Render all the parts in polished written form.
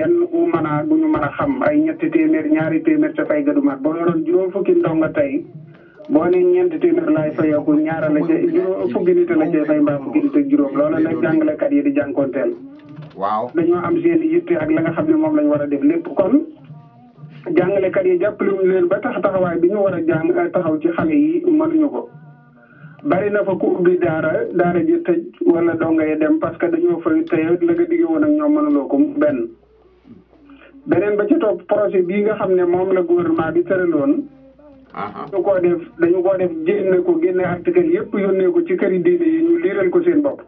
yenn bu ñu mën a xam ay ñetti téeméer ñaari téeméer sa fay gadu mat boo yoroon juróom fukki ndongo tey boo ne ñeenti téeméer laay fayeeku ñaara la ca juróom fukki nit la cay fay mbaa fukki nit ak juróom loolu nag jàngalekat yi di jànkoonteel waaw dañoo am seen yitte ak la nga xam ne moom lañ war a def lépp kon jàngalekat yi jàppale wuñu leen ba taxawaay bi ñu war a jàng taxaw ci xale yi mënuñu ko bari na fa ku ubbi daara ji tëj wala donga yi dem parce que dañoo fay tey la nga digge woon ak ñoom mënuloo ko beneen ba ci topp projet bii nga xam ne moom la gouvernement bi tëraloon dañu koo def génne article yëpp yónnee ko ci këri diine yi ñu liiral ko seen bopp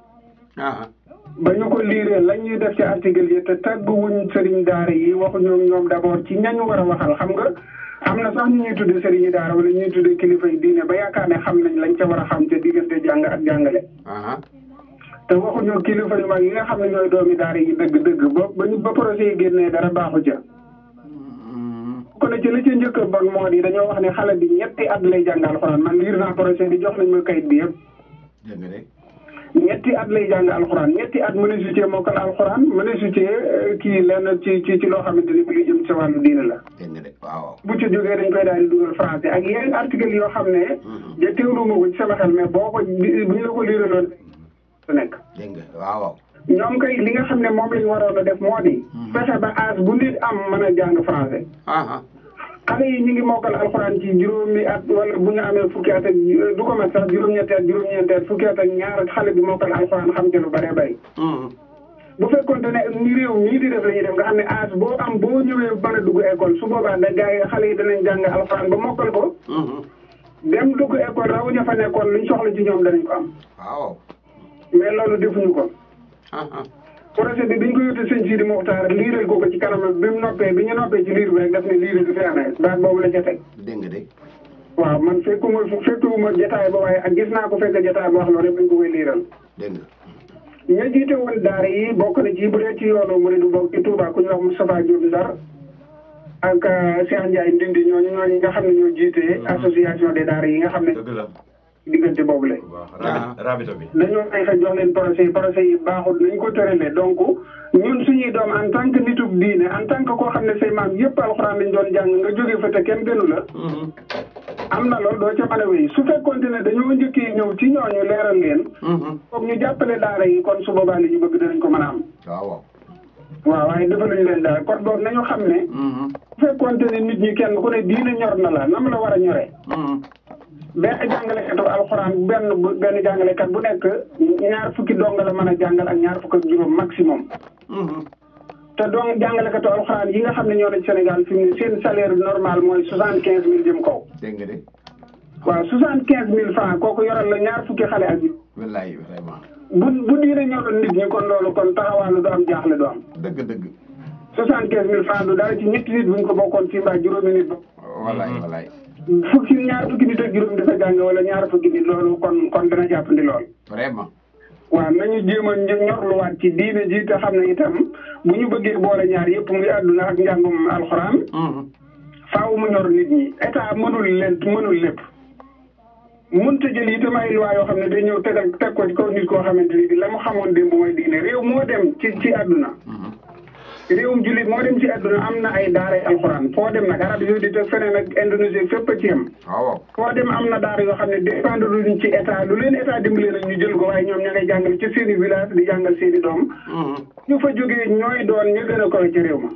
ba ñu ko liiree la ñuy def ci article yi te tàgguwuñ sëriñ daara yi waxuñu ñoom d'abord ci ñañu war a waxal xam nga am na sax ñu ñuy tudde sëriñi daara wala ñuy tudde kilifa yi diine ba yaakaar ne xam nañ lañ ca war a xam te diggante jàng ak jàngale te waxuñu kilifa yu mag yi nga xam ne ñooy doomi daara yi dëgg-dëgg ba projet yi génnee dara baaxu ca kon ci la ca njëkk bon moo di dañoo wax ne xale bi ñetti at lay jàng alxuraan man liir naa projet bi jox nañ ma kayit bi yëpp ñetti at lay jàng alxuraan ñetti at mëneesu cee mokkal alxuraan mëneesu cee kii lenn ci loo xamante ni bi lu jëm ci wàllu diine la bu ca jógee dañ koy daal di dugal français ak yeneen article yoo xam ne ja teewlu ma ko ci sama xel mais boo ko bu ñu la ko liiraloon su nekk ñoom kay li nga xam ne moom lañ waroon a def moo di fexe ba âge bu nit am mën a jàng français xale yi ñu ngi mokkal alxuraan ci juróomi at wala bu ñu amee fukki at ak du ko mat sax juróom-ñetti at juróom-ñeenti at fukki at ak ñaar ak xale bi mokkal alxuraan xam ci lu bëree bëri bu fekkoonte ne ni réew mii di def la ñuy def nga xam ne âge boo am boo ñëwee mën a dugg école su boobaa da gars yi xale yi danañ jàng alxuraan ba mokkal ko dem dugg école raw ña fa nekkoon luñ soxla ci ñoom danañ ko am mais loolu defuñu ko projet bi biñ ko yóotee sëñ Sidi Mokhtar liiral ko ci kanam bi ñu noppee ci liir bi rek daf ne liir du fi amee baat boobu la ca teg waaw man fekkuma jotaay ba waaye ak gis naa ko fekk jotaay ba wax loolu rek bañ ko koy liiral ña jiite woon daara yi bokk na ci bu dee ci yoonu mu ne du bokk ci Touba ku ñu wax Moustapha Diop Ndar ak Cheikh Ndiaye Ndindi ñooñu nga xam ne ñoo jiite association des daara yi nga xam ne diggante boobu la rabita bi dañoo ay fa jox leen projet yi baaxul nañ ko tëralee donc ñun suñuy doom en tant que nitug diine en tant que koo xam ne say maam yëpp alxuraan lañ doon jàng nga jógee fa te kenn gënu la am na loolu doo ca mën a wéy su fekkoonte ne dañoo njëkkee ñëw ci ñooñu leeral leen foog ñu jàppale daara yi kon su boobaa li ñu bëgg danañ ko mën a am waaw waaye defaluñu leen dara kon boog nañu xam ne su fekkoonte ne nit ñi kenn ku ne diine ñor na la nam la war a ñoree benn jàngalekatu alxuraan benn jàngalekat bu nekk ñaar fukki donga la mën a jàngal ak ñaar fukk ak juróom maximum te donc jàngalekatu alxuraan yi nga xam ne ñoo ne Sénégal fi mu ne seen salaire normal mooy 75 000 jëm kaw waaw 75 000 francs kooku yoral la ñaar fukki xale ak wallaay vraiment bu diine ñoroon nit ñi kon loolu kon taxawaalu du am jaaxle du am dëgg 75 000 francs du dara ci ñetti nit buñ ko bokkoon ci mbaa juróomi nit wallaay ñaar fukki nit ak juróom dafa jàng wala ñaar fukki nit loolu kon dana jàppandi lool. vraiment. waaw nañu jéem a ñorluwaat ci diine ji te xam ne itam bu ñu bëggee boole ñaar yëpp muy àdduna ak njàngum alxuraan. faaw mu ñor nit ñi état mënul lépp. mënut a jël itam ay loi yoo xam ne day ñëw teg ko ci kaw nit koo xamante ni bi la mu xamoon démb mooy diine réew moo dem ci àdduna. réewum jullit moo dem ci àdduna am na ay daaray alxuraan foo dem nag Arabie Saoudite ak feneen ak Indonésie fépp a ci yem. foo dem am na daara yoo xam ne dépendre luñ ci état lu leen état dimbalee nag ñu jël ko waaye ñoom ña ngay jàngal ci seen i village di jàngal seen i doom. ñu fa jógee ñooy doon ñu gën a koy ci réew ma.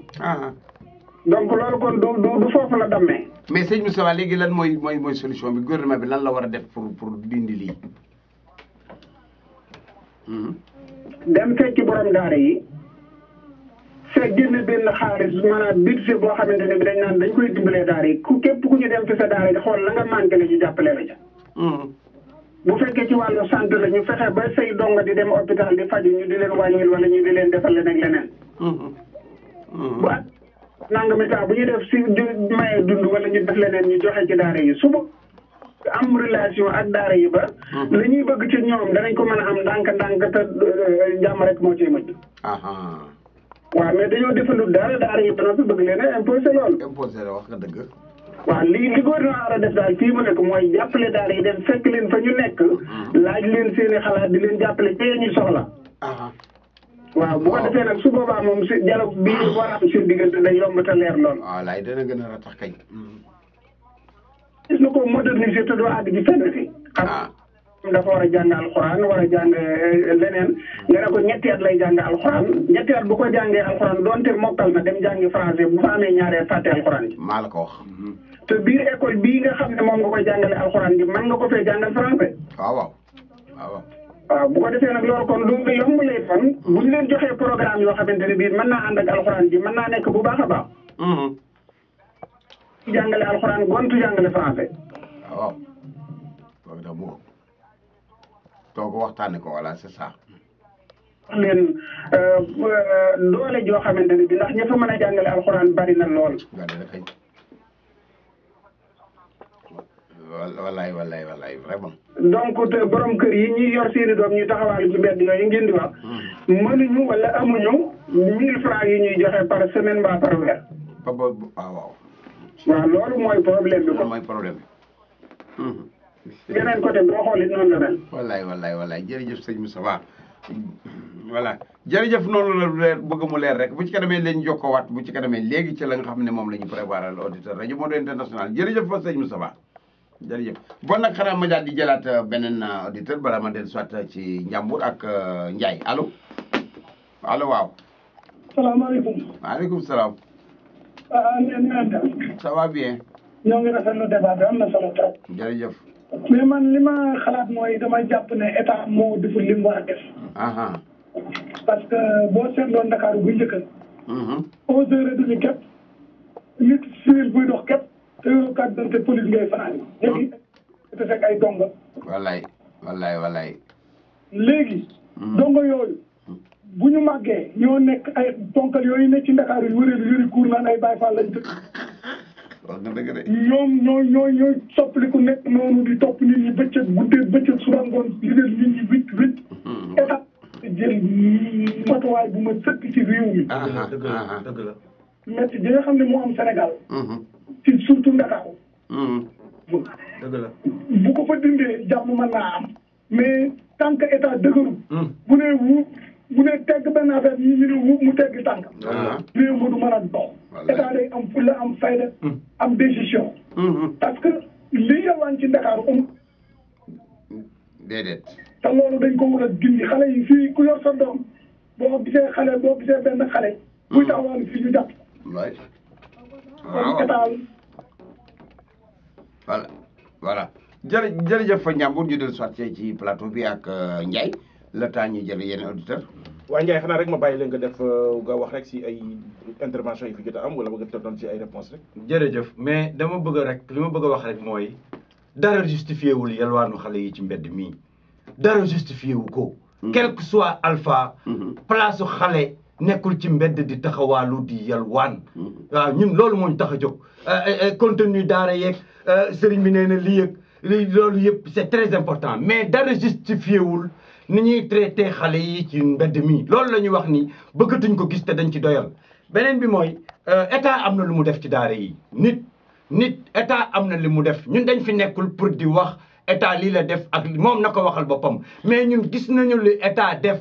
donc loolu kon du foofu la dammee. mais sëñ Moustapha léegi lan mooy solution bi gouvernement bi lan la war a def pour dindi lii. dem fekki borom daara yi. te génne benn xaalis maanaam budget boo xamante ne bi dañ naan dañ koy dimbalee daara yi képp ku ñu dem ci sa daara yi xool la nga manqué la ñu jàppale la ca. bu fekkee ci wàllu santé la ñu fexe ba say donga di dem hôpital di faju ñu di leen wàññil wala ñu di leen defal leneen ak leneen. bu at nangami temps bu ñu def si maye dund wala ñu def leneen ñu joxe ci daara yi suba am relation ak daara yi ba. la ñuy bëgg ci ñoom danañ ko mën a am ndànk-ndànk te jàmm rek moo ciy mujj. waaw mais dañoo defalul daara yi dana fi bëgg leen a imposé loolu. imposé la wax nga dëgg. waaw li gouvernement war a def daal fii mu nekk mooy jàppale daara yi dem fekk leen fa ñu nekk. laaj leen seen i xalaat di leen jàppale ci ñu soxla. waaw bu ko defee nag su boobaa moom si dialogue bi war a am seen diggante day yomb te leer lool. waaw laay dana gën a ratax kañ. gis na ko moderniser te doo àgg ci fenn fi. xam dafa war a jàng alxuraan war a jàng leneen nga ne ko ñetti at lay jàng alxuraan ñetti at bu ko jàngee alxuraan donte mokkal na dem jàngi français bu fa amee ñaareel fàtte alxuraan ji. maa la ko wax. te biir école bii nga xam ne moom nga koy jàngale alxuraan ji mën nga ko fee jàngal français. waaw. waaw bu ko defee nag loolu kon lu yomb lay doon bu ñu leen joxee programme yoo xamante ne bii mën naa ànd ak alxuraan ji mën naa nekk bu baax a baax. jàngale alxuraan gontu jàngale français. waaw loolu da mu toog waxtaane ko voilà c'est ça. leen doole joo xamante ne bi ndax ña fa mën a jàngale alxuraan bari na lool. wallaay vraiment. donc te borom kër yi ñuy yor seeni doom ñuy taxawaalu ci mbedd yooyu ngeen di wax. mënuñu wala amuñu 1000 francs yi ñuy joxe par semaine mbaa par weer. waaw. waaw loolu mooy problème bi. loolu mooy problème bi. beneen côté boo xoolee noonu la mel. wallaay jërëjëf sëñ Moustapha voilà jërëjëf noonu la leer bëgg mu leer rek bu ci kanamee leen jokkoowaat bu ci kanamee léegi ci la nga xam ne moom la ñu préparé l'auditeur rajo Modou International jërëjëf fa sëñ Moustapha jërëjëf bon nag xanaa ma daal di jëlaat beneen auditeur bala ma del soit ci Njàmbur ak Ndiaye allo waaw. salaamaaleykum. maaleykum salaam. ça va bien. ñoo ngi rafetlu débat bi am na solo trop. jërëjëf. mais man li ma xalaat mooy dama jàpp ne état moo deful li mu war a def. parce que boo seetloo Ndakaaru bu njëkk. 11h30 képp nit civil buy dox képp te yoroo carte d'identité police ngay fanaan. léegi te fekk ay donga. wallaay. léegi. donga yooyu. bu ñu màggee ñoo nekk ay tonkal yooyu nekk ci Ndakaaru yu wëree yori kuur naan ay Baay Faal lañ dëkk. wax nga dëgg de. ñoom ñooy soppaliku nekk noonu di topp nit ñi bëccëg suba ngoon li leen nit ñi witt état jël matuwaay bu ma sëkk ci réew mi. dëgg la. métti bi nga xam ne moo am Sénégal. ci surtout Ndakaaru. dëgg la. bu ko fa dindee jàmm mën naa am. mais tant que état dëgëru. bu ne tegg benn affaire yi ñu ne wuub mu tegg tànk. réew mi du mën a dox. état day am fulla am fayda. am décision. parce que li yalwaan ci Ndakaaru déedéet. te loolu dañ ko war a dindi xale yi fii ku yor sa doom boo gisee benn xale. buy taxawaan fii ñu jàpp. waay. kon état. voilà jërëjëf fa Njàmbur ñu del soit ci plateau bi ak Ndiaye le temps ñu jël yeneen auditeur. waaw Ndiaye xanaa rek ma bàyyi leen nga def nga wax rek si ay intervention yi fi jot a am wala nga def doon si ay réponse rek. jërëjëf mais dama bëgg rek li ma bëgg a wax rek mooy dara justifié wul yalwaanu xale yi ci mbedd mii dara justifié wu ko. quel que soit alpha. place xale nekkul ci mbedd di taxawaalu di yalwaan. waaw ñun loolu moo ñu tax a jóg contenu daara yeeg sëriñ bi nee na lii yëg loolu yëpp c'est très important mais dara justifié wul. ni ñuy traité xale yi ci mbedd mi loolu la ñuy wax ni bëggatuñ ko gis te dañ ci doyal beneen bi mooy état am na lu mu def ci daara yi nit état am na li mu def ñun dañ fi nekkul pour di wax état lii la def ak moom na ko waxal boppam mais ñun gis nañu li état def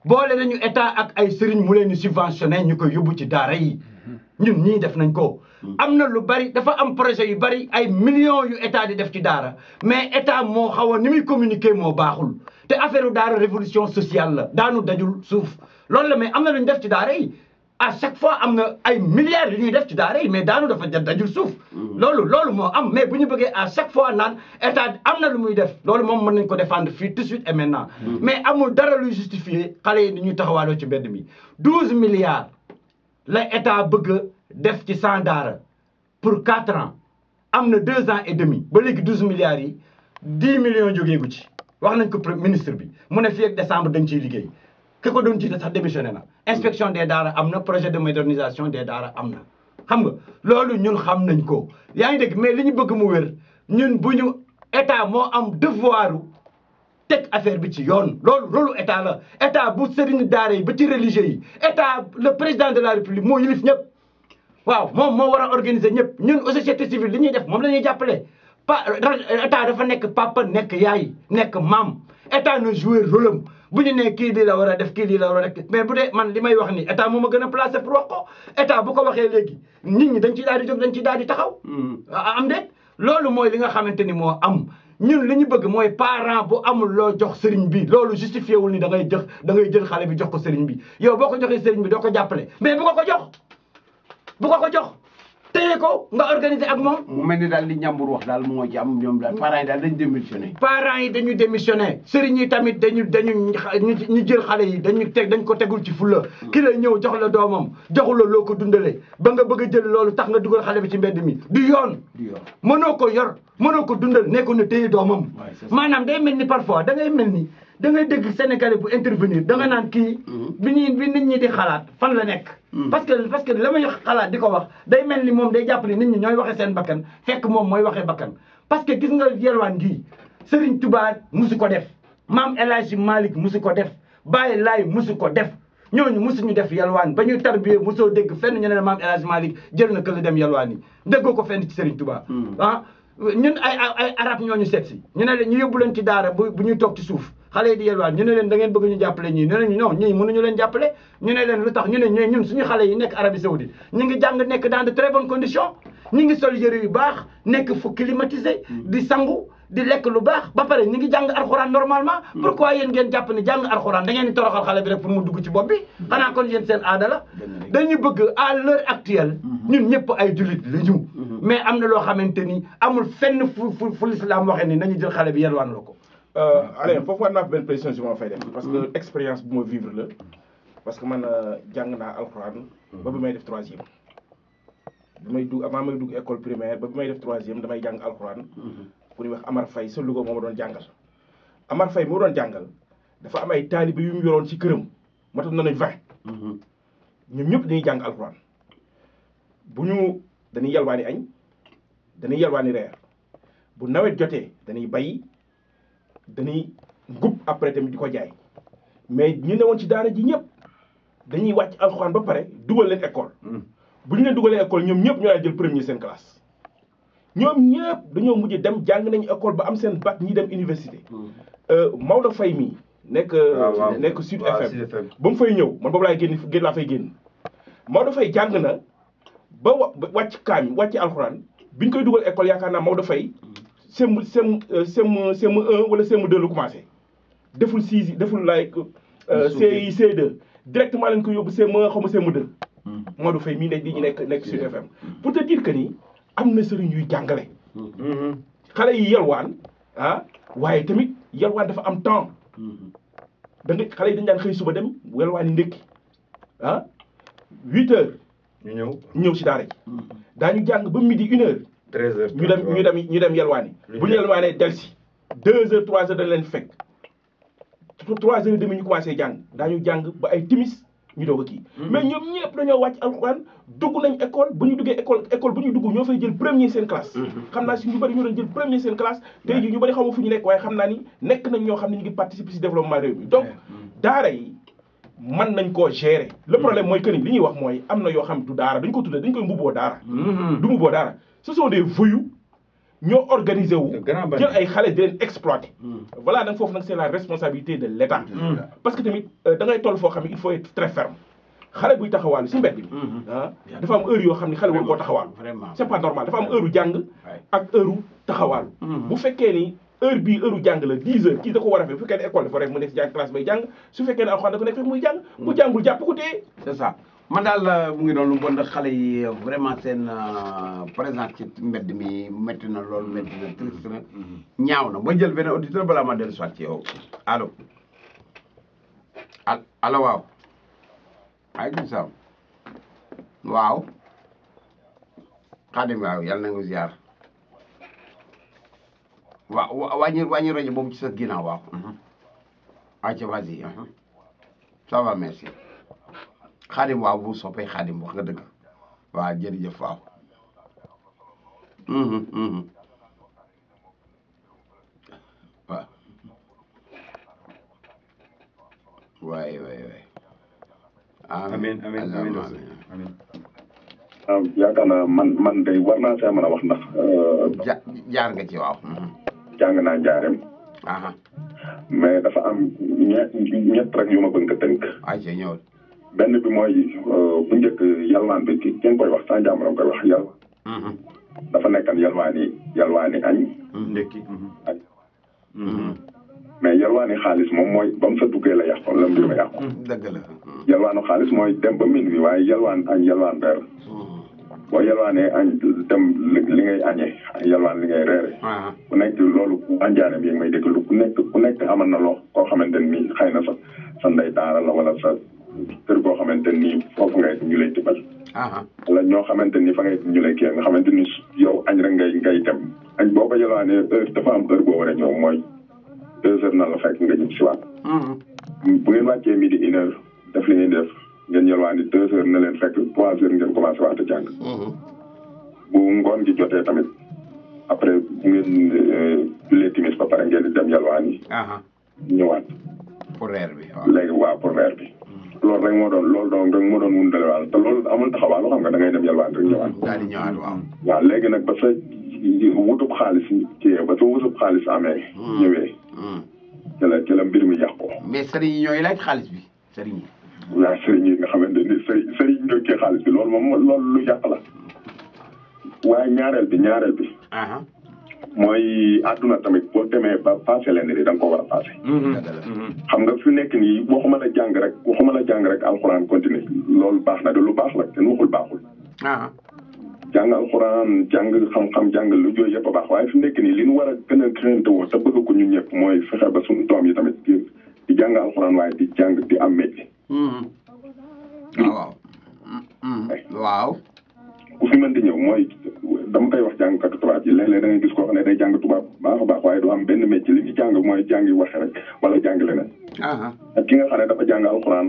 boole nañu état ak ay sëriñ mu leen di subventionné ñu koy yóbbu ci daara yi ñun ñii def nañ ko am na lu bari dafa am projet yu bari ay millions yu état di def ci daara mais état moo xaw a ni muy communiquer moo baaxul te affaire daara révolution sociale la daanu dajul suuf loolu la mais am na lu ñu def ci daara yi à chaque fois am na ay milliards yu ñuy def ci daara yi mais daanu dafa dajul suuf loolu moo am mais bu ñu bëggee à chaque fois naan état am na lu muy def loolu moom mën nañ ko défendre fii tout de suite et maintenant mais amul dara luy justifier xale yi ni ñuy taxawaaloo ci mbedd mi 12 milliards la état bëgg def ci 100 daara pour 4 ans am na 2 ans et demi ba léegi 12 milliards yi 10 millions jógeegu ci wax nañ ko ministre bi mu ne fii ak décembre dañ ciy liggéey ki ko doon jiite sax démissionné na inspection des daara am na projet de modernisation des daara am na xam nga loolu ñun xam nañ ko yaa ngi dégg mais li ñu bëgg mu wér ñun bu ñu état moo am devoiru teg affaire bi ci yoon loolu rôlu état la état bu sëriñ daara yi ba ci religieux yi état le président de la république moo yilif ñëpp waaw moom moo war a organiser ñëpp ñun société civile li ñuy def moom la ñuy jàppale état dafa nekk papa nekk yaay nekk maam état na jouer rôle am bu ñu nee kii di la war a def kii di la war a def mais bu dee man li may wax ni état moo ma gën a placé pour wax ko état bu ko waxee léegi nit ñi dañ ciy daal di jóg dañ ciy daal di taxaw am de loolu mooy li nga xamante ni moo am ñun li ñu bëgg mooy parent bu amul loo jox sëriñ bi loolu justifié wul ni da ngay jël xale bi jox ko sëriñ bi yow boo ko joxee sëriñ bi doo ko jàppale mais bu ko ko jox téye ko nga organiser ak moom. mu mel ni daal li ñambur wax daal moo ci am ñoom daal parents yi daal dañu démissionné. parents yi dañu démissionné sëriñ yi tamit ñu jël xale yi dañ ko tegul ci fulla ki lay ñëw jox la doomam joxu la loo ko dundalee ba nga bëgg a jël loolu tax nga dugal xale bi ci mbedd mi du yoon. mënoo ko yor mënoo ko dundal nekkoon na téye doomam. maanaam day mel ni parfois da ngay mel ni da ngay dégg Sénégalais bu intervenir da nga naan kii. bi nit ñi di xalaat fan la nekk. parce que la may xalaat di ko wax day mel ni moom day jàpp ni nit ñi ñooy waxee seen bakkan fekk moom mooy waxee bakkan parce que gis nga yelwaan gii Serigne Touba musu ko def maam El Hadji Malick musu ko def Baye Laye musu ko def ñooñu musuñu def yelwaan ba ñuy tarbiyee musoo dégg fenn ñu ne maam El Hadji Malick jël na kële dem yelwaan yi déggoo ko fenn ci Serigne Touba ñun ay arab ñooñu seet si ñu ne leen ñu yóbbu leen ci daara bu ñuy toog ci suuf xale yi di yelwaan ñu ne leen da ngeen bëgg ñu jàppale ñii ñu ne non ñii mënuñu leen jàppale ñu ne leen lu tax ñu ne ñun suñu xale yi nekk Arabie Saoudite ñu ngi jàng nekk dans de très bonnes conditions ñu ngi sol yëre yu baax nekk fu climatisé di sangu di lekk lu baax ba pare ñu ngi jàng alxuraan normalement pourquoi yéen ngeen jàpp ni jàng alxuraan da ngeen di toroxal xale bi rek pour mu dugg ci bopp bi xanaa kon yéen seen aada la dañu bëgg à l'heure actuelle ñun ñëpp ay jullit la ñu mais am na loo xamante ni amul fenn fu l'islam waxee ni nañu jël xale bi yelwaan la ko Alain foofu war naa fi benn précision si ma fay def parce que expérience bu ma vivre la parce que man jàng naa alxuraan ba bi may def troisième bi may dugg avant may dugg école primaire ba bi may def troisième damay jàng alxuraan ku ñuy wax Amar Faye sa Louga moo ma doon jàngal Amar Faye moo doon jàngal dafa am ay taalibe yu mu yoroon ci këram moo tax nañu 20 ñoom ñëpp dañuy jàng alxuraan bu ñu dañuy yalwaani añ dañuy yalwaani reer bu nawet jotee dañuy bay dañuy gub après tamit di ko jaay mais ñu ne woon ci daara ji ñëpp dañuy wàcc alxuraan ba pare dugal leen école bu ñu leen dugalee école ñoom ñëpp ñoo daan jël premier seen classe ñoom ñëpp dañoo mujj dem jàng nañu école ba am seen bac ñi dem université Maodo Faye mii nekk Sud FM ba mu fay ñëw man boobu laay génn laa fay génn Maodo Faye jàng na ba wàcc kaam wàcc alxuraan bi ñu koy dugal école yaakaar naa Maodo Faye CM1 wala CM2 la commencé deful deful like CI C2 directement lañ ko yóbbu CM1 xaw ma CM2 Maodo Faye mii nekk Sud FM pour te dire que ni am na sëriñ yuy jàngale xale yi yelwaan waaye tamit yelwaan dafa am temps da nga xale yi dañ daan xëy suba dem yelwaani ndékki 8 heures ñu ñëw ci daara ji daañu jàng ba midi 1 heure 13 heures ñu dem yelwaani bu ñu yelwaanee delsi 2 heures 3 heures dañ leen fekk 3 heures et demi ñu commencé jàng daañu jàng ba ay timis ñu doog a kii mais ñoom ñëpp dañoo wàcc alxuraan dugg nañ école bu ñu duggee école bu ñu dugg ñoo fay jël premier seen classe xam naa si ñu bëri ñoo doon jël premier seen classe tey jii ñu bëri xamu fu ñu nekk waaye xam naa ni nekk nañ ñoo xam ne ñu ngi participer si développement réew mi donc daara yi mën nañ koo gérer le problème mooy que ni li ñuy wax mooy am na yoo xam du daara dañ ko tuddee dañ koy mbubboo daara du mbubboo daara ce sont des voyous ñoo organisé wu jël ay xale di leen exploiter voilà nag foofu nag c'est la responsabilité de l'État parce que tamit da ngay toll foo xam ne il faut être très ferme xale buy taxawaalu si mbedd bi dafa am heure yoo xam ne xale war koo taxawaalu c'est pas normal dafa am heure u jàng ak heure u taxawaalu bu fekkee ni heure bii heure u jàng la 10 heures kii da ko war a fekk bu fekkee ne école dafa rek mu nekk si jàng classe bay jàng su fekkee ne alxuraan dafa nekk fekk muy jàng bu jàngul jàpp ko téye c'est ça man daal mu ngi doon bon xale yi vraiment seen présence ci mbedd mi métti na loolu métti na triste na ñaaw na ma jël benn auditeur balaa ma dellu soit ci yow allo allo waaw aleykum salaam waaw Xaadim waaw yàlla na nga ziar waaw wàññi rajo boobu ci sa ginnaaw waaw aca vas-y ça va merci Xaadim waaw bu soppee Xaadim wax nga dëgg waaw jërëjëf waaw waaw waay amiin yaakaar naa man day war naa see mën a wax ndax jaar nga ci waaw jàng naa njaareem mais dafa am ñett rek yu ma bëgg a tënk. ayca ñëw. benn bi mooy bu njëkk yalwaan bi ki ngeen koy wax saa jàmm koy wax yalwaan. dafa nekkan yalwaani añ. ndekki. añ. mais yalwaani xaalis moom mooy ba mu sa duggee la yàqu la mbir ma yàqu. dëgg la. yalwaanu xaalis mooy dem ba min bi waaye yalwaan añ yalwaan reer. boo yalwaanee añ dem li ngay añee yalwaan li ngay reere. ku nekk loolu anjaanem yi may déglu ku nekk amal na loo koo xamante ni xëy na sa ndey daara la wala sa kër goo xamante ni foofu ngay ñu lay tibbal. wala ñoo xamante ni fa ngay ñu lay kii nga xamante ni yow añ rek ngay dem añ boo ko yalwaanee heure dafa am heure boo war a ñëw mooy 2 heures na la fekk nga ñib si waat. bu ngeen wàccee midi 1 heure def li ngeen def ngeen yalwaani 2 heures na leen fekk 3 heures ngeen commencé waat a jàng. bu ngoon gi jotee tamit après bu ngeen jullee timis ba pare ngeen di dem yalwaani. ñëwaat. pour reer bi waaw. léegi waaw pour reer bi. loolu rek moo doon mun dalewaal te loolu amul taxawaalu xam nga da ngay dem yalwaan rek ñëwaat. daal di ñëwaat waaw. waaw léegi nag ba sa wutub xaalis kii ba sa wutub xaalis amee. ñëwee. ci la mbir mi yàqu. mais sëriñ yi ñooy laaj xaalis bi sëriñ yi. waaw sëriñ yi nga xamante ni sëriñ ñooy kii xaalis bi loolu moom loolu lu yàq la. waaye ñaareel bi. mooy àdduna tamit boo demee ba passé leen ni da nga ko war a passé. xam nga fi nekk nii waxuma la jàng rek alxuraan continue loolu baax na de lu baax la kenn waxul baaxul. jàng alxuraan jàng xam-xam jàng lu jooy yëpp a baax waaye fi nekk nii li ñu war a gën a xëyante woo te bëgg ko ñun ñëpp mooy fexe ba suñu doom yi tamit di jàng alxuraan waaye di jàng di am métier. waaw. ku fi mën di ñëw mooy dama koy wax jàngkatu tubaab yi léeg-léeg da ngay gis koo xam ne day jàng tubaab baax a baax waaye du am benn métier li ñu jàng mooy jàngi waxe rek wala jàng leneen. ak ki nga xam ne dafa jàng alxuraan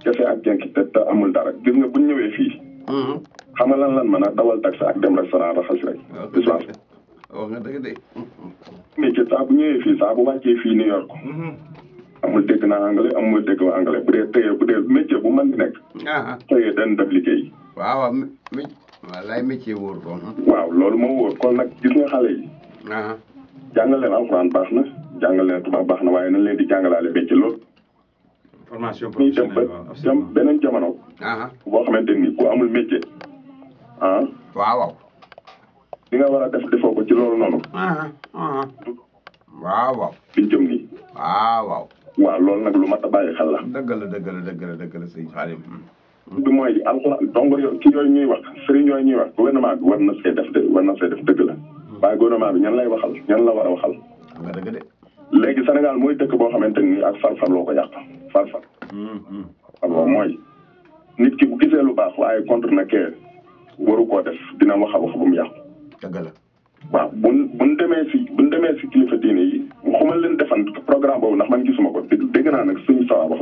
kese ak jànki te amul dara gis nga bu ñu ñëwee fii. xam nga lan mën a dawal taxi ak dem restaurant raxas rek. wax nga dëgg de. métier saa bu ñëwee fii saa bu wàccee fii New York. amul dégg naa anglais amul dégg anglais bu dee métier bu mën di nekk. xëyee dañ def liggéey. waaw wallaay métier wóor ko. waaw loolu moo wóor kon nag gis nga xale yi. jàngal leen alxuraan baax na jàngal leen tubaab baax na waaye nañ leen di jàngalaale métier loolu. formation professionnelle dem ba beneen jamono. boo xamante ni ku amul métier. waaw. li nga war a defoo ko ci loolu noonu. waaw. biñ jëm nii. waaw. waaw loolu nag lu mat a bàyyi xel la. dëgg la sëñ Xaadim. bi mooy alxuraan donc ci yooyu ñuy wax sëriñ yooyu ñuy wax gouvernement bi war na see def dëgg la waaye gouvernement bi ñan lay waxal ñan la war a waxal. nga dëgg de. léegi Sénégal mooy dëkk boo xamante ni ak farfar loo ko yàq farfar. alors mooy nit ki bu gisee lu baax waaye contre na kee waru koo def dina wax ba mu yàqu. dëgg la. waaw buñ demee si kilifa diine yi xamal leen defan programme boobu ndax man gisuma ko dégg naa nag suñu sawa wax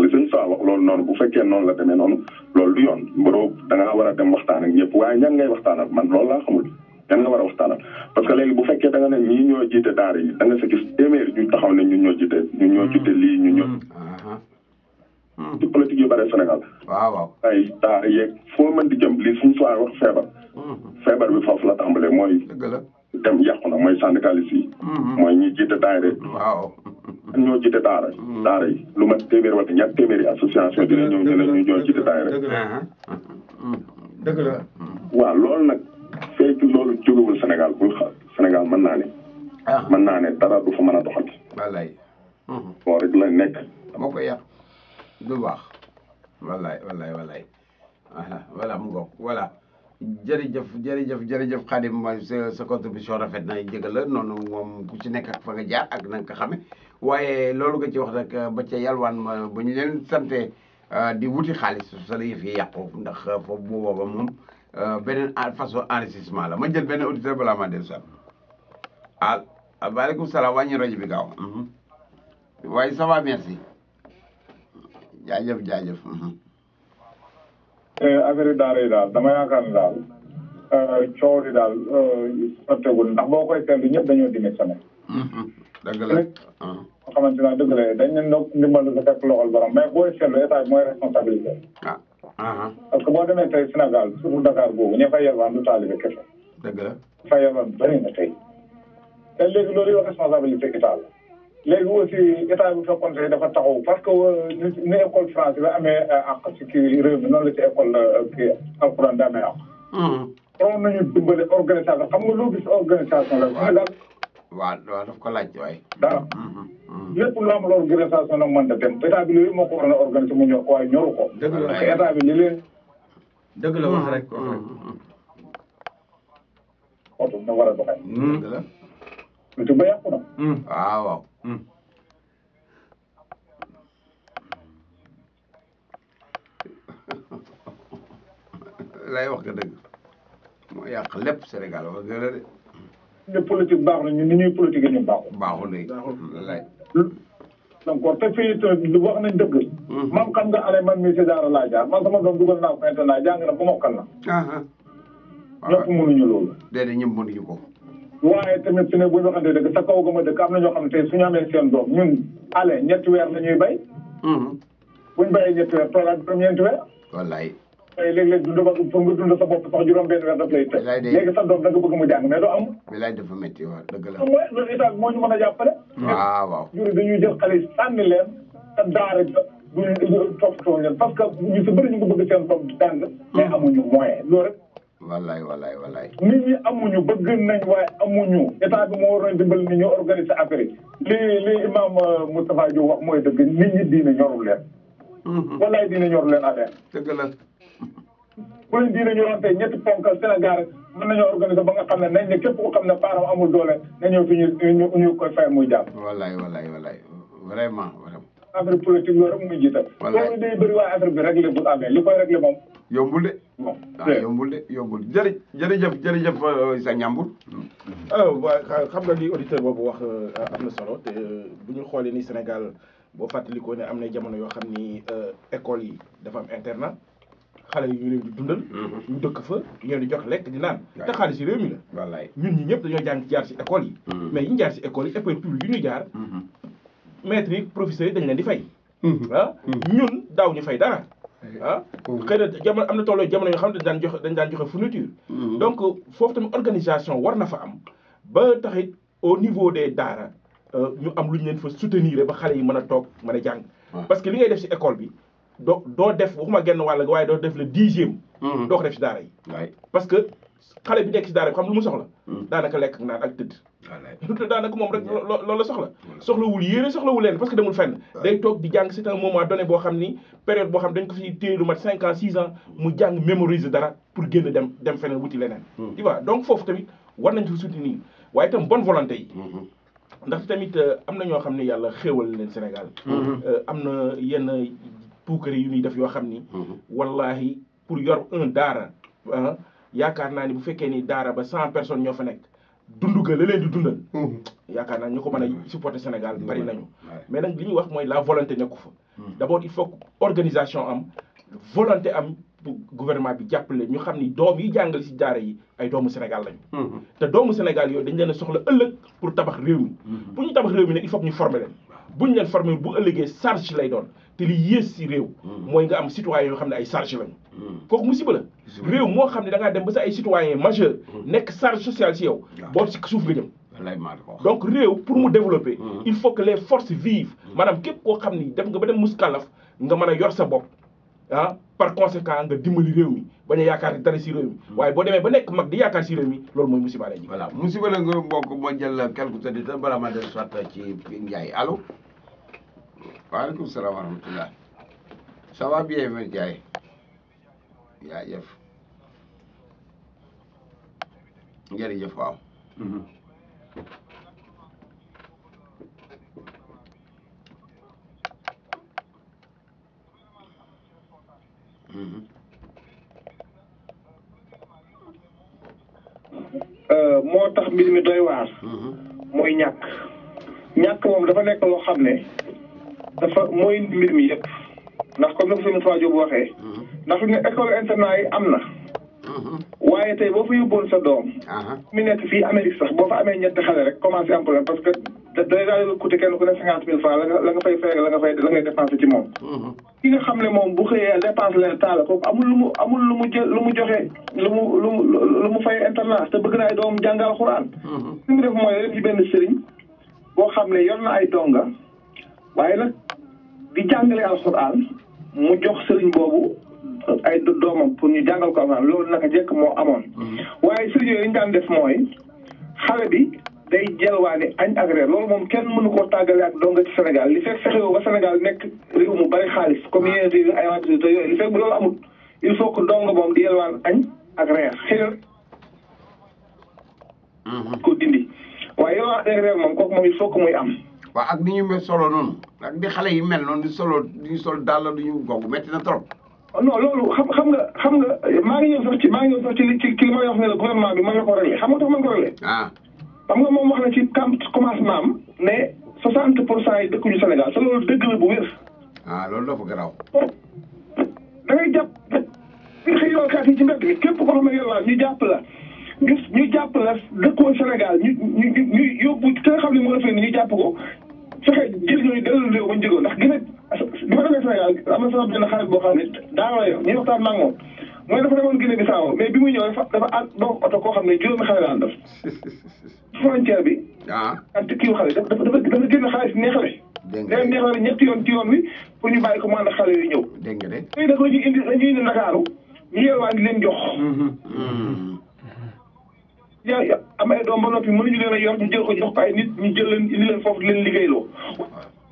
loolu noonu bu fekkee noonu la demee noonu loolu du yoon mboroo da ngaa war a dem waxtaan ak ñëpp waaye ñan ngay waxtaanal man loolu laa xamul ñan nga war a waxtaanal parce que léegi bu fekkee da nga ne ñii ñoo jiite daara yi da nga sa gis téeméer ñu taxaw ne ñun ñoo jiite lii ñu ñoo ci politique yu bare Sénégal waaw ay daara yeeg foo mën di jëm lii suñu sawa wax feebar bi foofu la tàmbalee mooy dëgg la dem yàqu na mooy syndicaliste yi. mooy ñi jiite daayira. waaw. ñoo jiite daara yi lu mat téeméer wala ñaar téeméeri association dina ñëw ñu ne ñu ñoo jiite daayira. dëgg la. waaw loolu nag fekk loolu jógewul Sénégal bul Sénégal mën naa ne. mën naa ne dara du fa mën a doxati. wallaay. bon rek la nekk. dama koy yàq du baax. wallaay. voilà mu ngoog voilà. jërëjëf Khadim mooy sa contribution rafet na jégal la noonu moom ku ci nekk ak fa nga jaar ak na nga ko xame waaye loolu nga ci wax rek ba ca yalwaan ma bu ñu leen sante di wuti xaalis sa la yëf yi yàqu ndax foofu bu booba moom beneen façon enrichissement la ma jël benn auditeur balaa maa dellu sax waaleykum salaam wàññi rajo bi gaaw waaye ça va merci jaajëf affaire daara yi daal dama yaakaar ne daal coow li daal sotteegul ndax boo koy seetlu ñëpp dañoo démissionné. dëgg la. boo xamante ne dëgg la dañ ne ndox ndimbal sa fekk loxol borom mais booy seetlu état bi mooy responsabilité. parce que boo demee tey Sénégal surtout Dakar boobu ña fay yelwaan du taalibe kese. dëgg la. fay yelwaan bëri na tey. te léegi loolu yow responsabilité état la. léegi aussi état bi fekkoon tey dafa taxaw parce que ni école français bi amee àq ci kii réew mi noonu la ci école kii alxuraan daa amee àq. waroon nañu dimbale organisation xam nga loo gis organisation la. Sénégal waaw daf ko laaj waaye. dara lépp lu am organisation nag mën na dem état bi léegi moo ko waroon a organiser mu ñor waaye ñoru ko. dëgg la parce que état bi li leen. dëgg la wax rek. oto na war a doxee. dëgg la. lu ci ba yàqu na. waaw. lay wax nga dëgg moo yàq lépp Sénégal wax nga la de. ne politique baax na ñun ni ñuy politique ñu baaxul. baaxul léegi lay. donc te fii it wax nañ dëgg. man xam nga ale man mii si daara laa jaar man sama doom dugal naa ko internat jàng na ba mokkal na. ñëpp mënuñu loolu. déedéet ñëpp mënuñu ko. waaye tamit fi ne bu ñu waxante dëgg sa kaw ga ma dëkk am na ñoo xam ne tey suñu amee seen doom ñun ale ñetti weer la ñuy bay. buñ bayee ñetti weer toogaat ñeenti weer. wallaay. tey léeg-léeg dund ba pour nga dund sa bopp sax juróom-benn weer daf lay tëj. léegi sa doom da nga bëgg mu jàng mais doo am. bilaay dafa métti waaw dëgg la. mooy loolu état moo ñu mën a jàppale. waaw. jur dañuy jël xale yi sànni leen te daara duñu toppatoo leen parce que ñu si bëri ñu ngi bëgg seen doom di jàng. mais amuñu moyen loolu rek. wallaay. nit ñi amuñu bëgg nañ waaye amuñu état bi moo waroon dimbali nit ñu organiser affaire yi li imam Moustapha Diop wax mooy dëgg nit ñi diine ñorul leen. wallaay diine ñorul leen affaire. dëgg la. bu leen diine ñoroon tey ñetti ponkal Sénégal mën nañoo organiser ba nga xam ne nañ ne képp ko xam ne parent amul doole na ñëw fi ñu koy fay muy jàpp. wallaay vraiment. affaire politique loolu rek muy jiital. wallaay loolu day bëri waaye affaire bi réglé bu amee li koy réglé moom. yombul de. bon yombul jërëjëf sa ñambur. waaw xam nga li auditeur boobu wax am na solo te bu ñu xoolee ni Sénégal boo fàttalikoo ne am na jamono yoo xam ni école yi dafa am internat xale yi ñu leen di dundal. ñu dëkk fa ñu leen di jox lekk di naan. te xaalis yi réew mi la. wallaay ñun ñi ñëpp dañoo jaar si école yi. mais yi ñu jaar si école yi école publique yi ñu jaar. maîtres yi professeurs yi dañ leen di fay. ñun daaw ñu fay dara. xëy na jamono am na tolloo jamono yoo xam ne dañ daan joxe fourniture. donc foofu tamit organisation war na fa am ba taxit au niveau des daara ñu am lu ñu leen fa soutenir ba xale yi mën a toog mën a jàng. parce que li ngay def si école bi doo def waxuma genn wàll waaye doo def le 10e. doo ko def si daara yi. parce que xale bi nekk si daara bi xam lu mu soxla. daanaka lekk ak naan ak tëdd. te daanaka moom rek loolu la soxlawul yéene soxlawul leen parce que demul fenn. day toog di jàng c'est un moment donné boo xam ni période boo xam dañ ko fi téye lu mat 5 ans 6 ans mu jàng mémoriser dara pour génn dem feneen wuti leneen. tu vois donc foofu tamit war nañ fa soutenir waaye itam bonne volonté yi. ndax tamit am na ñoo xam ne yàlla xéewal leen Sénégal. am na yenn puukare yu ñuy def yoo xam ni. wallahi pour yor un daara yaakaar naa ni bu fekkee ni daara ba 100 personnes ñoo fa nekk. dund ga la leen di dundal. yaakaar naa ñu ko mën a supporter Sénégal bari nañu. mais nag li ñuy wax mooy la volonté nekku fa. d'abord il faut que organisation am volonté am pour gouvernement bi jàppale ñu xam ni doom yi jàngale ci daara yi ay doomu Sénégal lañu. te doomu Sénégal yooyu dañ leen a soxla ëllëg pour tabax réew mi. pour ñu tabax réew mi nag il faut que ñu former leen. bu ñu leen former bu ëllëgee charge lay doon te li yées ci réew. mooy nga am citoyen yoo xam ne ay charge lañu. kooku musiba la. réew moo xam ne da ngaa dem ba sa ay citoyen majeur nekk charge sociale ci yow. boo ci suuf nga jëm. donc réew pour mu développer. il faut que les forces vivent. maanaam képp koo xam ni def nga ba dem muskalaf nga mën a yor sa bopp par conséquent nga dimbali réew mi bañ a yaakaar dara ci réew mi. waaye boo demee ba nekk mag di yaakaar ci réew mi loolu mooy musiba la ji. voilà musiba la nga mbokk moo jël quelques auditeurs balaa maa del soit ci Ndiaye allo. waaleykum salaam wa rahmatulah. ça va bien Ndiaye. jaajëf jërëjëf waaw. moo tax mbir mi doy waar. mooy ñàkk moom dafa nekk loo xam ne dafa mooy mbir mi yëpp ndax comme ni ko sëñ Fatou Diop waxee. ndax fi mu ne école internat yi am na. waaye tey boo fa yóbboon sa doom. mi nekk fii Amérique sax boo fa amee ñetti xale rek commencé am problème parce que day daal di coûter kenn ku ne 50 000 francs la nga fay fay la ngay dépensé ci moom. ki nga xam ne moom bu xëyee dépense leen taal kooku amul lu mu joxe lu mu fay internat te bëgg naa ay doom jàngal xuraan. li mu def mooy dem ci benn sëriñ boo xam ne yor na ay donga waaye nag di jàngale alxuraan mu jox sëriñ boobu ay doomam pour ñu jàngal ko alxuraan loolu naka jekk moo amoon waaye sëriñ yooyu ñu daan def mooy xale bi day jelwaani añ ak reer loolu moom kenn mënu koo tàggale ak donga ci Sénégal li fekk fexewoo ba Sénégal nekk réew mu bari xaalis comme yeneen réew ay wàllu te yooyu li fekk bu loolu amul il faut que donga moom di jelwaan añ ak reer xëy ko dindi waaye yow ak reer moom kooku moom il faut que muy am. waaw ak ni ñu mel solo noonu ak di xale yi mel noonu di solo di sol daal du ñu googu métti na trop. non loolu xam nga maa ngi ñëw sax ci li may wax ne la gouvernement bi mën na ko réglé xam nga tax mën ko réglé. xam nga moom wax na ci commencement am ne 60% yi dëkkuñu Sénégal te loolu dëgg la bu wér. loolu dafa garaaw. da ngay jàpp nga xëy yoolkat yi ci mbedd mi képp koo xam ne yàlla ñu jàpp la ñu jàpp la dëkkoo Sénégal ñu yóbbu ki nga xam ne moo la fee ni ñu jàpp ko fexe jël ñooñu dellu réew ba ñu jógoo ndax gën a bi ma demee Sénégal am na sama benn xarit boo xam ne daa la yor ñuy waxtaan maa ngi moom mooy dafa demoon Guinée Bissau mais bi muy ñëw dafa ànd doog oto koo xam ne juróomi xale la def frontière bi. ak kii xale dafa génn xaalis neexale. dégg nga neexale ñetti yoon ci yoon wi pour ñu bàyyi ko mu ànd ak xale yu ñëw. dégg nga de. tey nag dañuy indi Ndakaaru ñu yelwaan di leen jox. yaa am ay doom ba noppi mënuñu leen a yor ñu jël ko jox ko ay nit ñu jël leen indi leen foofu di leen liggéeyloo.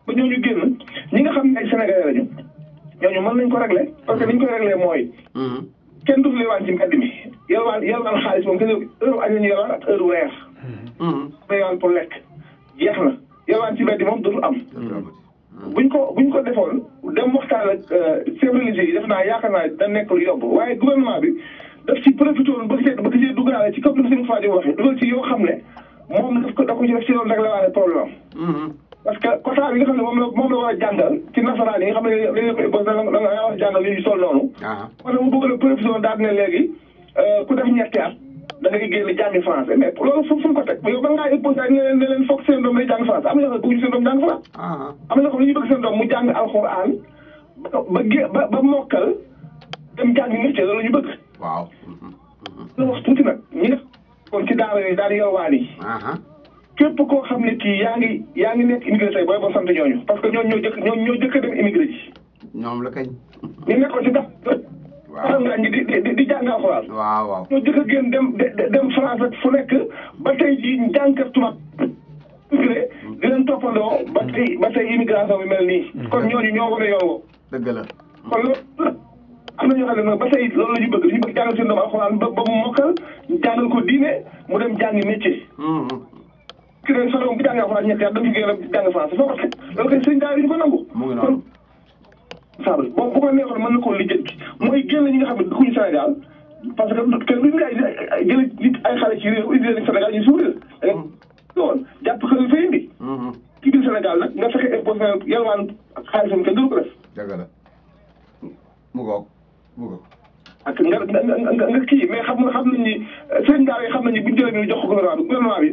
ba ñooñu génn ñi nga xam ne ay Sénégalais lañu ñooñu mën nañ ko régler parce que ni ñu koy régler mooy. kenn du fi yelwaan ci mbedd mi yelwaan xaalis moom kenn heure añ la ñu yelwaan ak heure weer. yelwaan pour lekk jeex na yelwaan ci mbedd moom dootul am. buñ ko defoon dem waxtaan ak chefs religieux yi def naa yaakaar naa da nekk lu yomb waaye gouvernement bi daf ci profité woon ba gisee duggaale ci comme ni Sëñ Fadio waxee dugal ci yoo xam ne moom da ko ci def ci loolu rek la waane problème parce que quota bi nga xam ne moom la war a jàngal ci nasaraan yi nga xam ne dañu koy bos da nga war a jàngal li ñu sol noonu. parce que mu bëgg a profité woon daal ne léegi ku def ñetti at da ngay génn jàngi français mais loolu fu mu ko teg yow ba ngaa imposé ak ne leen foog seen doom day jàng français am na ñoo xam ne bëgguñu seen doom jàng français. am na ñoo xam ne ñu bëgg seen doom mu jàng alxuraan ba mokkal dem jàngi métier loolu ñu bëgg. waaw. loolu wax tuuti nag ñi def kon ci daara yooyu daal di yalwaan yi. képp koo xam ne kii yaa ngi nekk immigré tey booy ba sant ñooñu parce que ñoo jëkk a dem immigré ji. ñoom la kañ. ñu nekkoon ci waaw di jàng alxuraan. waaw. ñoo jëkk a génn dem France ak fu nekk ba tey jii jàngkat tubaab immigré di leen toppandoo ba tey immigration bi mel nii. kon ñooñu ñoo war a yow. dëgg la. kon loolu am na ñoo xam ne ba tey loolu la ñu bëgg jàngal seen doom alxuraan ba mu mokkal jàngal ko diine mu dem jàngi métier. ki ne solo bu jàngee alxuraan ñetti at dañu génn jàng français foo ko teg loolu kay sëñ daara yi ñu ko nangu. mu ngi noonu. saabu boobu bu ko neexoon mën na koo lijjanti mooy génn ñi nga xam ne dëkkuñu Sénégal parce que kenn duñu ay jële nit ay xale ci réew indi leen Sénégal ñu suuf da nga woon jàpp ko fa indi ci biir Sénégal nag nga fexe imposé yalwaan xaalisam kenn du ko def. dëgg la mu ngoog. ak nga kii mais xam nañ ni sëñ daara yi xam nañ ni buñ jëlee ñu jox ko gouvernement bi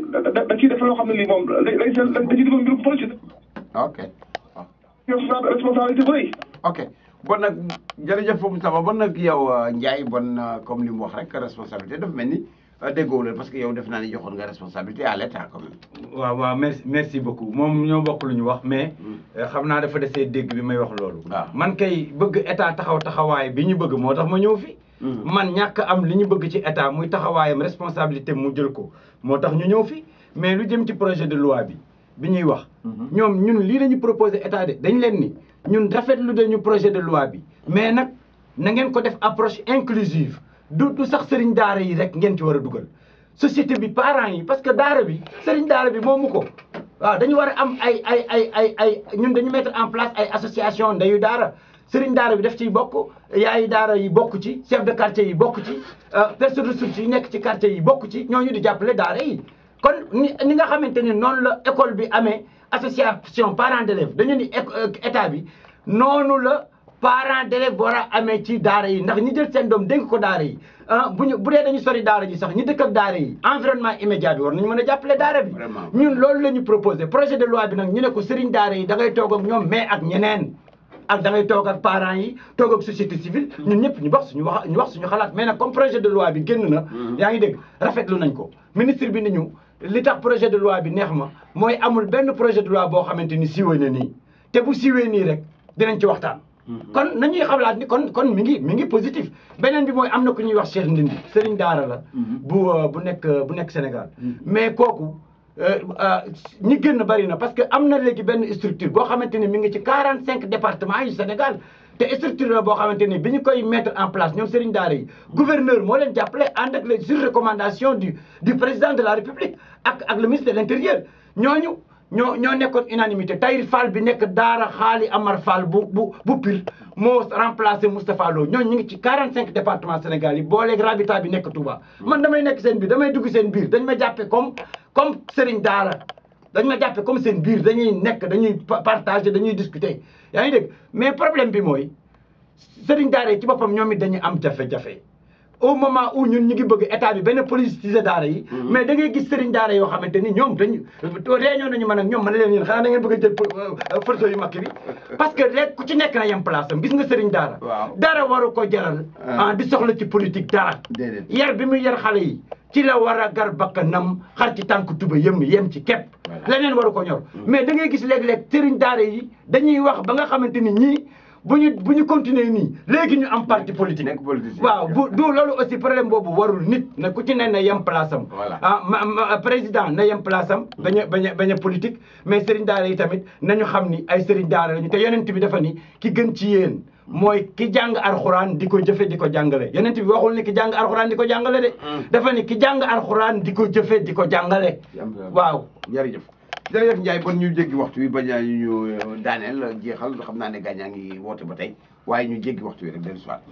da ciy def loo xam ne lii moom da ciy defoon mbirum politique. ok. responsabilité bu rëy. ok bon nag jërëjëf foofu sama bon nag yow Ndiaye bon comme li mu wax rek responsabilité dafa mel ni déggoo leen parce que yow def naa ni joxoon nga responsabilité à l'état quand même. waaw merci beaucoup moom ñoo bokk lu ñu wax mais xam naa dafa desee dégg bi may wax loolu. man kay bëgg état taxawaay bi ñu bëgg moo tax ma ñëw fi. man ñàkk am li ñu bëgg ci état muy taxawaayam responsabilité mu jël ko moo tax ñu ñëw fi mais lu jëm ci projet de loi bi ñuy wax. ñoom ñun lii la ñu proposé état de dañ leen ni ñun rafetlu dañu projet de loi bi mais nag na ngeen ko def approche inclusive du sax sëriñ daara yi rek ngeen ci war a dugal société bi parents yi parce que daara bi sëriñ daara bi moomu ko waaw dañu war a am ay ñun dañu mettre en place ay association ndeyu daara sëriñ daara bi daf ciy bokk yaayi daara yi bokk ci chef de quartier yi bokk ci personne ressources yi nekk ci quartier yi bokk ci ñooñu di jàppale daara yi kon ni nga xamante ni noonu la école bi amee association parents d'élèves dañu ni état bi noonu la parents d'élèves war a amee ci daara yi ndax ñi jël seen doom dénk ko daara yi bu dee dañu sori daara ji sax ñi dëkk ak daara yi environnement immédiat bi war nañu mën a jàppale daara bi ñun loolu la ñu proposé projet de loi bi nag ñu ne ko sëriñ daara yi da ngay toog ak ñoom mais ak ñeneen ak da ngay toog ak parents yi toog ak société civile ñun ñëpp ñu wax suñu xalaat mais nag comme projet de loi bi génn na yaa ngi dégg rafetlu nañ ko ministre bi ni ñu li tax projet de loi bi neex ma mooy amul benn projet de loi boo xamante ni siiwee na nii te bu siiwee nii rek dinañ ci waxtaan. kon nañuy xamlaat ni kon mi ngi positif beneen bi mooy am na ku ñuy wax Cheikh Ndindi Serigne Daara la. bu nekk Sénégal. mais kooku ñi gën a bari na parce que am na léegi benn structure boo xamante ni mi ngi ci 45 départements yu Sénégal. te structure la boo xamante ni bi ñu koy mettre en place ñoom Serigne Daara yi gouverneur moo leen jàppale ànd ak les sur recommandation du président de la République ak le ministre de l'Intérieur ñoo nekkoon unanimité Tahir Fall bi nekk Daara Xaali Amar Fall bu Pire moo remplacé Moustapha Lo ñooñu ñu ngi ci 45 départements Sénégal yi booleeg Rabita bi nekk Touba. man damay nekk seen biir damay dugg seen biir dañ ma jàppe comme Serigne Daara dañ ma jàppe comme seen biir dañuy partager dañuy discuter yaa ngi dégg mais problème bi mooy Serigne Daara yi ci boppam ñoom it dañuy am jafe-jafe au moment où ñun ñu ngi bëgg état bi benn politiser daara yi. mais da ngay gis Serigne Daara yoo xamante ni ñoom réunion nañu man ak ñoom man leen yéen xanaa da ngeen bëgg a jël forceau yu mag bi parce que léegi ku ci nekk na yem place am gis nga Serigne Daara. dara waru ko jaral. di soxla ci politique dara. yar bi muy yar xale yi ci la war a gar bakkanam xar ci tànk tuba yem ci képp. leneen waru ko ñor. mais da ngay gis léeg-léeg Serigne Daara yi dañuy wax ba nga xamante ni ñii. bu ñu continuer nii léegi ñu am parti politique. waaw du loolu aussi problème boobu warul nit na ku ci ne na yem place am. président na yem place am. bañ a politique mais Serigne Daara yi tamit nañu xam ni ay Serigne Daara lañu te yonent bi dafa ni ki gën ci yéen mooy ki jàng alxuraan di ko jëfe di ko jàngale yonent bi waxul ni ki jàng alxuraan di ko jàngale de. dafa ni ki jàng alxuraan di ko jëfe di ko jàngale. waaw jërëjëf. jërëjëf Ndiaye bon ñu jéggi waxtu wi bañ a ñu daaneel jeexal xam naa ne gaañaa ngi woote ba tey waaye ñu jéggi waxtu wi rek dellu si waat